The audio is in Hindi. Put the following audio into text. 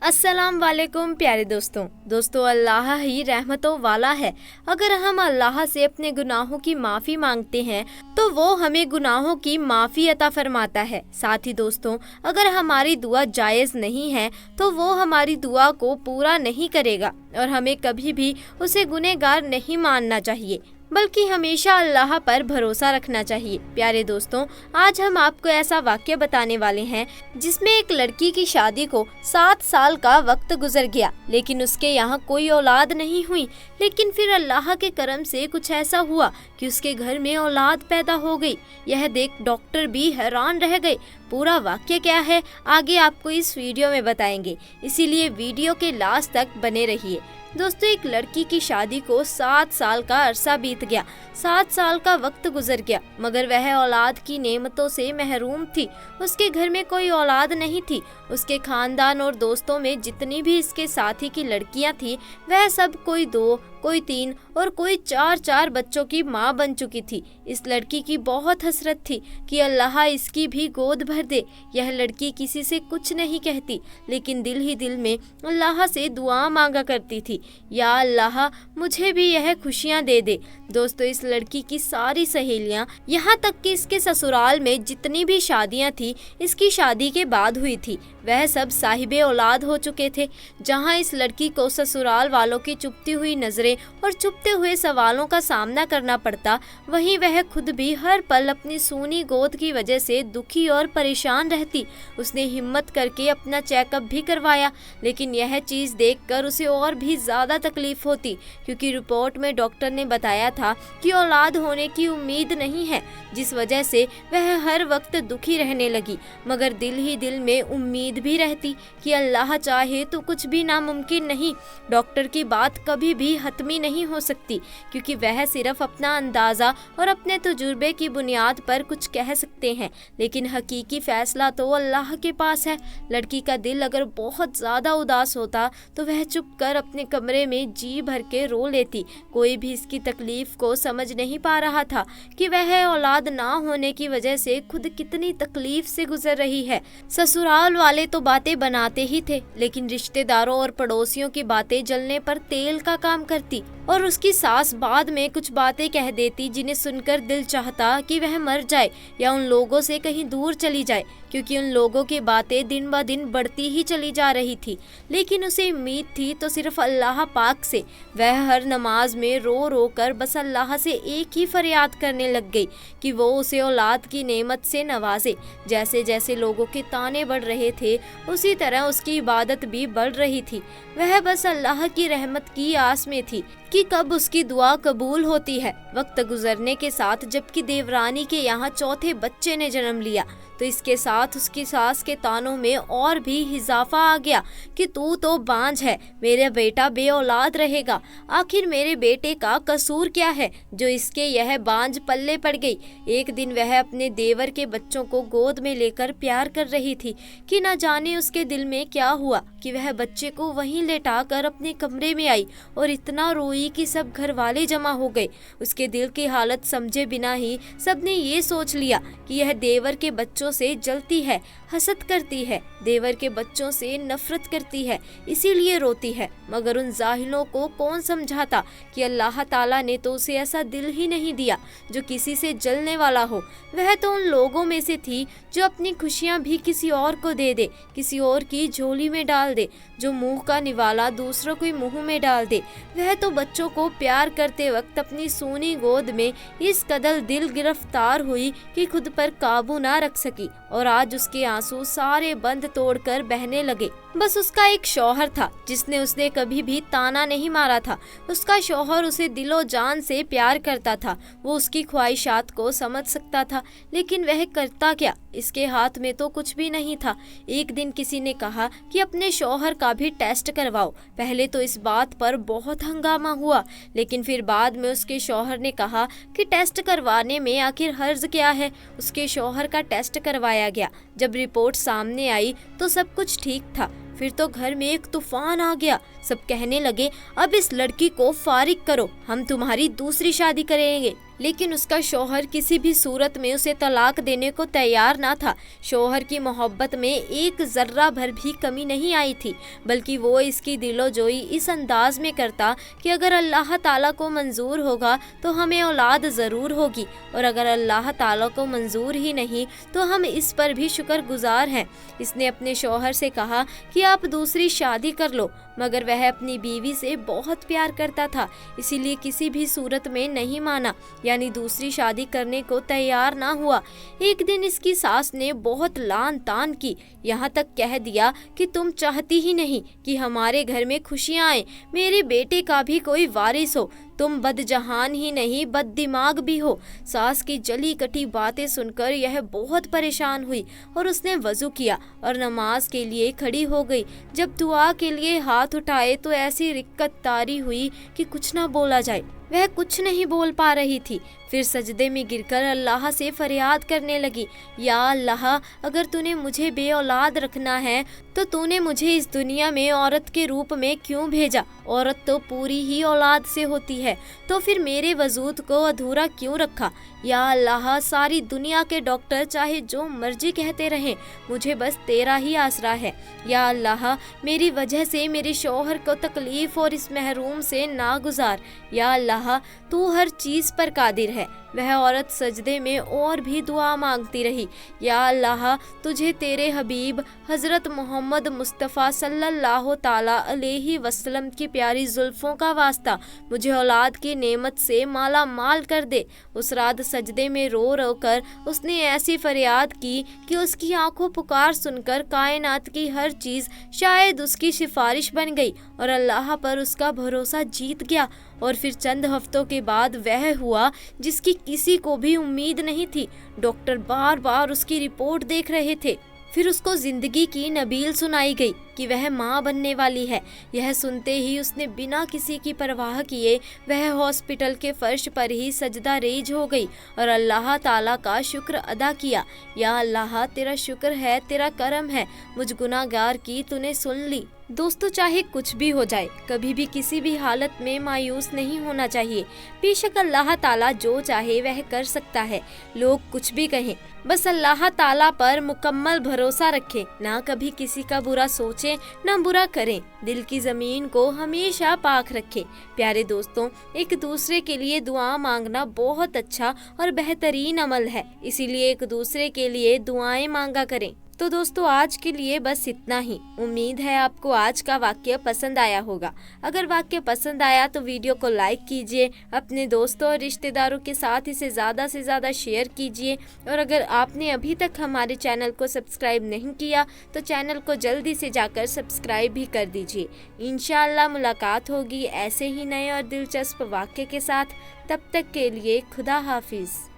अस्सलाम वालेकुम प्यारे दोस्तों अल्लाह ही रहमतों वाला है। अगर हम अल्लाह से अपने गुनाहों की माफ़ी मांगते हैं तो वो हमें गुनाहों की माफ़ी अता फरमाता है। साथ ही दोस्तों, अगर हमारी दुआ जायज़ नहीं है तो वो हमारी दुआ को पूरा नहीं करेगा और हमें कभी भी उसे गुनहगार नहीं मानना चाहिए, बल्कि हमेशा अल्लाह पर भरोसा रखना चाहिए। प्यारे दोस्तों, आज हम आपको ऐसा वाक्य बताने वाले हैं जिसमें एक लड़की की शादी को 7 साल का वक्त गुजर गया, लेकिन उसके यहाँ कोई औलाद नहीं हुई। लेकिन फिर अल्लाह के करम से कुछ ऐसा हुआ कि उसके घर में औलाद पैदा हो गई। यह देख डॉक्टर भी हैरान रह गए। पूरा वाक्य क्या है आगे आपको इस वीडियो में बताएंगे, इसीलिए वीडियो के लास्ट तक बने रहिए। दोस्तों, एक लड़की की शादी को 7 साल का अरसा बीत गया। 7 साल का वक्त गुजर गया, मगर वह औलाद की नेमतों से महरूम थी। उसके घर में कोई औलाद नहीं थी। उसके खानदान और दोस्तों में जितनी भी इसके साथी की लड़कियां थी, वह सब कोई 2, कोई 3 और कोई 4 बच्चों की माँ बन चुकी थी। इस लड़की की बहुत हसरत थी कि अल्लाह इसकी भी गोद भर दे। यह लड़की किसी से कुछ नहीं कहती, लेकिन दिल ही दिल में अल्लाह से दुआ मांगा करती थी, या अल्लाह मुझे भी यह खुशियाँ दे दे। दोस्तों, इस लड़की की सारी सहेलियाँ, यहाँ तक कि इसके ससुराल में जितनी भी शादियाँ थी, इसकी शादी के बाद हुई थी, वह सब साहिबे औलाद हो चुके थे। जहाँ इस लड़की को ससुराल वालों की चुभती हुई नजरें और चुभते हुए सवालों का सामना करना पड़ता, वहीं वह खुद भी हर पल अपनी सूनी गोद की वजह से दुखी और परेशान रहती। उसने हिम्मत करके अपना चेकअप भी करवाया, लेकिन यह चीज़ देखकर उसे और भी ज़्यादा तकलीफ होती, क्योंकि रिपोर्ट में डॉक्टर ने बताया था कि औलाद होने की उम्मीद नहीं है, जिस वजह से वह हर वक्त दुखी रहने लगी। मगर दिल ही दिल में उम्मीद भी रहती कि अल्लाह चाहे तो कुछ भी नामुमकिन नहीं। डॉक्टर की बात कभी भी हतमी नहीं हो सकती, क्योंकि वह सिर्फ अपना अंदाज़ा और अपने तजुर्बे की बुनियाद पर कुछ कह सकते हैं, लेकिन हकीकी फैसला तो अल्लाह के पास है। लड़की का दिल अगर बहुत ज़्यादा उदास होता तो वह चुप कर अपने कमरे में जी भर के रो लेती। कोई भी इसकी तकलीफ को समझ नहीं पा रहा था कि वह औलाद ना होने की वजह से खुद कितनी तकलीफ से गुजर रही है। ससुराल वाले तो बातें बनाते ही थे, लेकिन रिश्तेदारों और पड़ोसियों की बातें जलने पर तेल का काम करती, और उसकी सास बाद में कुछ बातें कह देती जिन्हें सुनकर दिल चाहता कि वह मर जाए या उन लोगों से कहीं दूर चली जाए, क्योंकि उन लोगों की बातें दिन ब दिन बढ़ती ही चली जा रही थी। लेकिन उसे उम्मीद थी तो सिर्फ अल्लाह पाक से। वह हर नमाज में रो रो कर बस अल्लाह से एक ही फरियाद करने लग गई कि वो उसे औलाद की नेमत से नवाजे। जैसे जैसे लोगों के ताने बढ़ रहे थे, उसी तरह उसकी इबादत भी बढ़ रही थी। वह बस अल्लाह की रहमत की आस में थी कि कब उसकी दुआ कबूल होती है। वक्त गुजरने के साथ जबकि देवरानी के यहाँ चौथे बच्चे ने जन्म लिया, तो इसके साथ उसकी सास के तानों में और भी इजाफा आ गया कि तू तो बांझ है, मेरा बेटा बे औलाद रहेगा। आखिर मेरे बेटे का कसूर क्या है जो इसके यह बांझ पल्ले पड़ गई। एक दिन वह अपने देवर के बच्चों को गोद में लेकर प्यार कर रही थी कि न जाने उसके दिल में क्या हुआ कि वह बच्चे को वहीं लेटा कर अपने कमरे में आई और इतना रोई कि सब घर वाले जमा हो गए। उसके दिल की हालत समझे बिना ही सबने ये सोच लिया कि यह देवर के बच्चों से जलती है, हसद करती है, देवर के बच्चों से नफरत करती है, इसीलिए रोती है। मगर उन जाहिलों को कौन समझाता कि अल्लाह ताला ने तो उसे ऐसा दिल ही नहीं दिया जो किसी से जलने वाला हो। वह तो उन लोगों में से थी जो अपनी खुशियां भी किसी और को दे दे, किसी और की झोली में डाल दे, जो मुंह का निवाला दूसरों के मुंह में डाल दे। वह तो बच्चों को प्यार करते वक्त अपनी सोनी गोद में इस कदर दिल गिरफ्तार हुई कि खुद पर काबू ना रख सकी, और आज उसके आंसू सारे बंद तोड़कर बहने लगे। बस उसका एक शौहर था जिसने उसने कभी भी ताना नहीं मारा था। उसका शौहर उसे दिलो जान से प्यार करता था, वो उसकी ख्वाहिशात को समझ सकता था, लेकिन वह करता क्या, इसके हाथ में तो कुछ भी नहीं था। एक दिन किसी ने कहा कि अपने शौहर का भी टेस्ट करवाओ। पहले तो इस बात पर बहुत हंगामा हुआ, लेकिन फिर बाद में उसके शौहर ने कहा कि टेस्ट करवाने में आखिर हर्ज क्या है। उसके शौहर का टेस्ट करवाया गया। जब रिपोर्ट सामने आई तो सब कुछ ठीक था। फिर तो घर में एक तूफान आ गया। सब कहने लगे, अब इस लड़की को फारिग करो, हम तुम्हारी दूसरी शादी करेंगे। लेकिन उसका शौहर किसी भी सूरत में उसे तलाक देने को तैयार ना था। शौहर की मोहब्बत में एक जर्रा भर भी कमी नहीं आई थी, बल्कि वो इसकी दिलोजोई इस अंदाज में करता कि अगर अल्लाह ताला को मंजूर होगा तो हमें औलाद ज़रूर होगी, और अगर अल्लाह ताला को मंजूर ही नहीं तो हम इस पर भी शुक्रगुजार हैं। इसने अपने शौहर से कहा कि आप दूसरी शादी कर लो, मगर वह अपनी बीवी से बहुत प्यार करता था, इसीलिए किसी भी सूरत में नहीं माना, यानी दूसरी शादी करने को तैयार ना हुआ। एक दिन इसकी सास ने बहुत लान तान की, यहाँ तक कह दिया कि तुम चाहती ही नहीं कि हमारे घर में खुशियाँ आए, मेरे बेटे का भी कोई वारिस हो, तुम बदजहान ही नहीं बददिमाग भी हो। सास की जली कटी बातें सुनकर यह बहुत परेशान हुई और उसने वज़ू किया और नमाज के लिए खड़ी हो गई। जब दुआ के लिए हाथ उठाए तो ऐसी रिक्कत तारी हुई कि कुछ ना बोला जाए। वह कुछ नहीं बोल पा रही थी। फिर सजदे में गिरकर अल्लाह से फरियाद करने लगी, या अल्लाह, अगर तूने मुझे बेऔलाद रखना है तो तूने मुझे इस दुनिया में औरत के रूप में क्यों भेजा? औरत तो पूरी ही औलाद से होती है, तो फिर मेरे वजूद को अधूरा क्यों रखा? या अल्लाह, सारी दुनिया के डॉक्टर चाहे जो मर्जी कहते रहें, मुझे बस तेरा ही आसरा है। या अल्लाह, मेरी वजह से मेरे शौहर को तकलीफ और इस महरूम से ना गुजार। या अल्लाह, तू हर चीज़ पर कादिर है। वह औरत सजदे में और भी दुआ मांगती रही, या अल्लाह, तुझे तेरे हबीब हज़रत मोहम्मद मुस्तफ़ा सल्लल्लाहु ताला अलैहि वसल्लम की प्यारी जुल्फ़ों का वास्ता, मुझे औलाद की नेमत से माला माल कर दे। उस रात सजदे में रो रो कर उसने ऐसी फरियाद की कि उसकी आंखों पुकार सुनकर कायनात की हर चीज़ शायद उसकी सिफारिश बन गई और अल्लाह पर उसका भरोसा जीत गया। और फिर चंद हफ्तों के बाद वह हुआ जिसकी किसी को भी उम्मीद नहीं थी। डॉक्टर बार बार उसकी रिपोर्ट देख रहे थे। फिर उसको जिंदगी की नबील सुनाई गई कि वह माँ बनने वाली है। यह सुनते ही उसने बिना किसी की परवाह किए वह हॉस्पिटल के फर्श पर ही सजदा रेज हो गई और अल्लाह ताला का शुक्र अदा किया। या अल्लाह, तेरा शुक्र है, तेरा करम है, मुझ गुनाहगार की तूने सुन ली। दोस्तों, चाहे कुछ भी हो जाए, कभी भी किसी भी हालत में मायूस नहीं होना चाहिए। बेशक अल्लाह ताला जो चाहे वह कर सकता है, लोग कुछ भी कहें, बस अल्लाह ताला पर मुकम्मल भरोसा रखें, ना कभी किसी का बुरा सोचें, ना बुरा करें, दिल की ज़मीन को हमेशा पाक रखें। प्यारे दोस्तों, एक दूसरे के लिए दुआ मांगना बहुत अच्छा और बेहतरीन अमल है, इसीलिए एक दूसरे के लिए दुआएं मांगा करें। तो दोस्तों, आज के लिए बस इतना ही। उम्मीद है आपको आज का वाक्य पसंद आया होगा। अगर वाक्य पसंद आया तो वीडियो को लाइक कीजिए, अपने दोस्तों और रिश्तेदारों के साथ इसे ज़्यादा से ज़्यादा शेयर कीजिए, और अगर आपने अभी तक हमारे चैनल को सब्सक्राइब नहीं किया तो चैनल को जल्दी से जाकर सब्सक्राइब भी कर दीजिए। इंशाअल्लाह मुलाकात होगी ऐसे ही नए और दिलचस्प वाक्य के साथ। तब तक के लिए खुदा हाफिज़।